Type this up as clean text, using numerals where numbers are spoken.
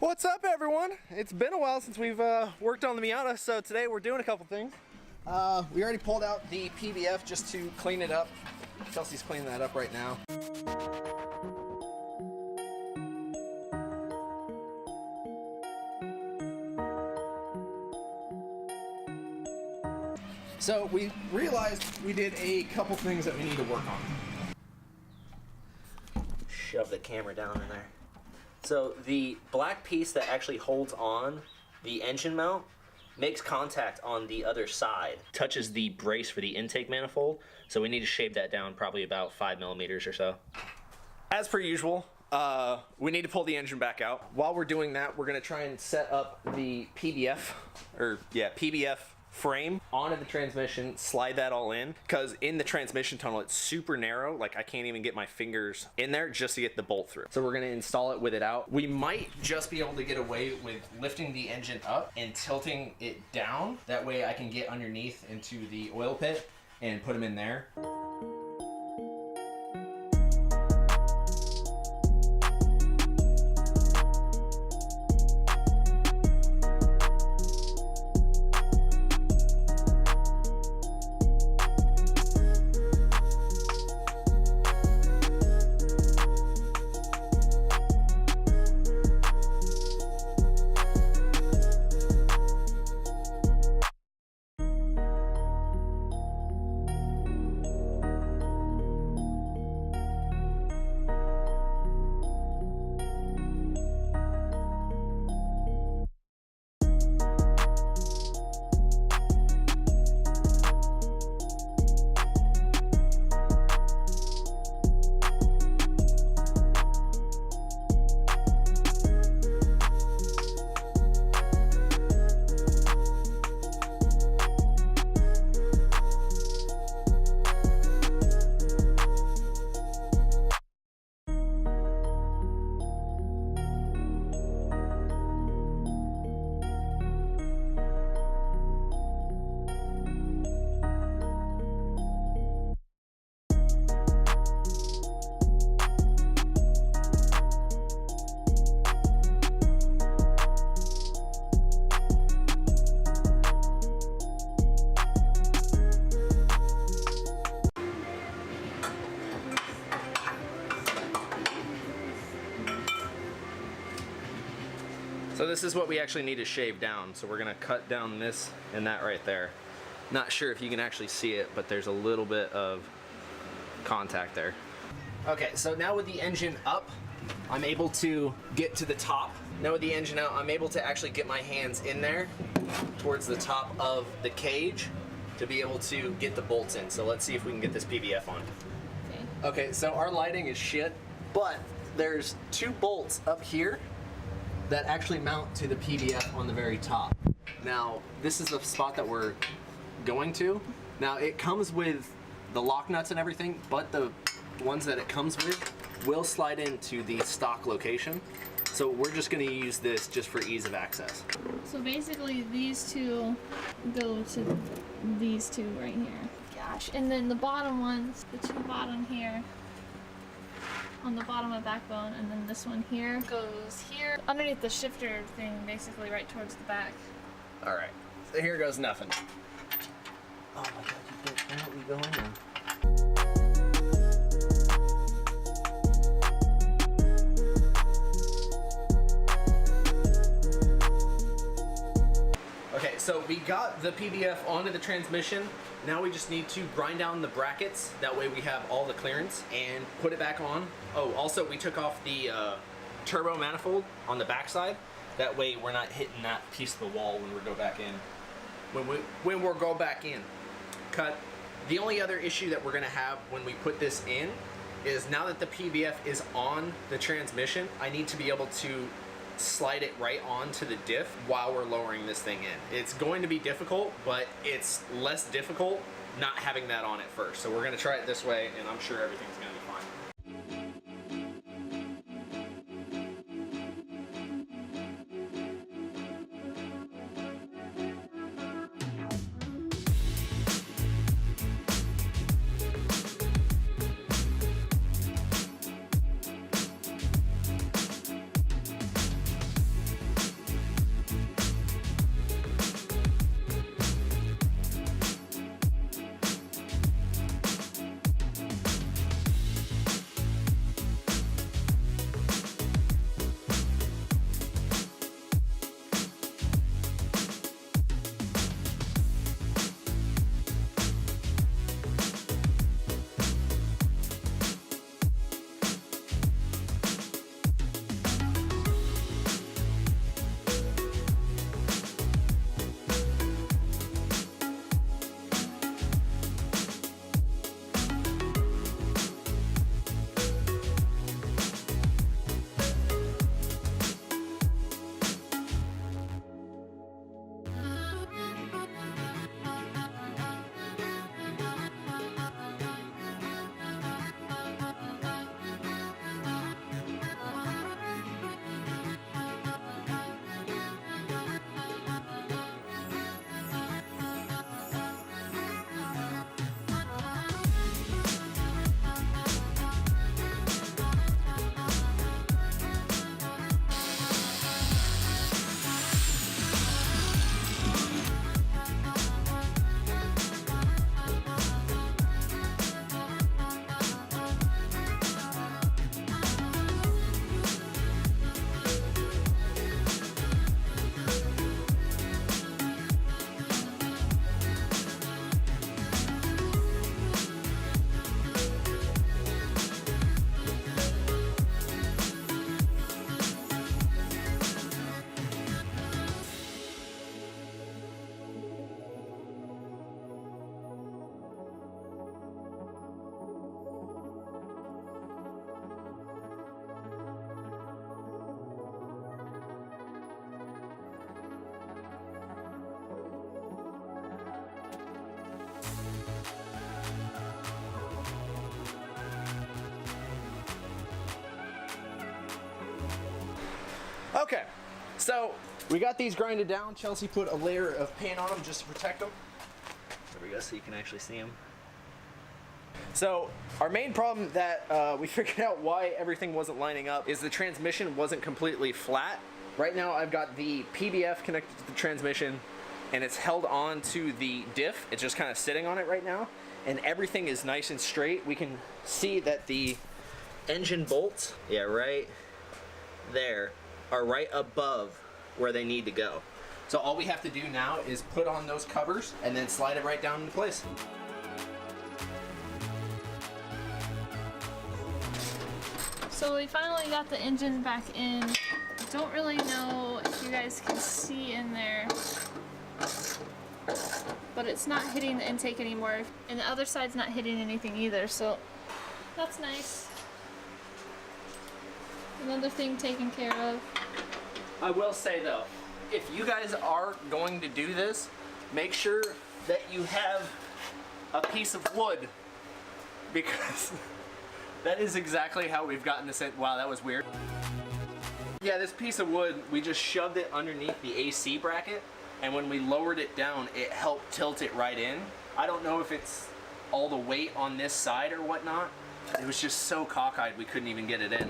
What's up, everyone? It's been a while since we've worked on the Miata, so today we're doing a couple things. We already pulled out the PPF just to clean it up. Chelsea's cleaning that up right now. So we realized we did a couple things that we need to work on. Shove the camera down in there. So the black piece that actually holds on the engine mount makes contact on the other side. Touches the brace for the intake manifold, so we need to shave that down probably about 5 millimeters or so. As per usual, we need to pull the engine back out. While we're doing that, we're gonna try and set up the PPF frame onto the transmission, slide that all in, because in the transmission tunnel it's super narrow, like I can't even get my fingers in there just to get the bolt through. So we're going to install it with it out. We might just be able to get away with lifting the engine up and tilting it down. That way I can get underneath into the oil pit and put them in there. So this is what we actually need to shave down. So we're gonna cut down this and that right there. Not sure if you can actually see it, but there's a little bit of contact there. Okay, so now with the engine up, I'm able to get to the top. Now with the engine out, I'm able to actually get my hands in there towards the top of the cage to be able to get the bolts in. So let's see if we can get this PPF on. Okay, so our lighting is shit, but there's 2 bolts up here that actually mount to the PPF on the very top. Now, this is the spot that we're going to. Now, it comes with the lock nuts and everything, but the ones that it comes with will slide into the stock location. So we're just gonna use this just for ease of access. So basically these 2 go to these 2 right here. Gosh, and then the bottom ones, the 2 bottom here, on the bottom of backbone, and then this one here goes here underneath the shifter thing, basically right towards the back. All right, so here goes nothing. Oh my God, you can't let me go in there. Okay, so we got the PPF onto the transmission. Now we just need to grind down the brackets. That way we have all the clearance and put it back on. Oh, also we took off the turbo manifold on the backside. That way we're not hitting that piece of the wall when we go back in. When we go back in. Cut. The only other issue that we're gonna have when we put this in is now that the PPF is on the transmission, I need to be able to slide it right onto the diff while we're lowering this thing in. It's going to be difficult, but it's less difficult not having that on it first. So we're gonna try it this way, and I'm sure everything's gonna be fine. Okay, so we got these grinded down. Chelsea put a layer of paint on them just to protect them. There we go, so you can actually see them. So our main problem that we figured out why everything wasn't lining up is the transmission wasn't completely flat. Right now I've got the PPF connected to the transmission and it's held on to the diff. It's just kind of sitting on it right now and everything is nice and straight. We can see that the engine bolts, yeah, right there, are right above where they need to go. So all we have to do now is put on those covers and then slide it right down into place. So we finally got the engine back in. Don't really know if you guys can see in there, but it's not hitting the intake anymore, and the other side's not hitting anything either, so that's nice. Another thing taken care of. I will say though, if you guys are going to do this, make sure that you have a piece of wood, because that is exactly how we've gotten this in. Wow, that was weird. Yeah, this piece of wood, we just shoved it underneath the AC bracket, and when we lowered it down, it helped tilt it right in. I don't know if it's all the weight on this side or whatnot. It was just so cockeyed we couldn't even get it in.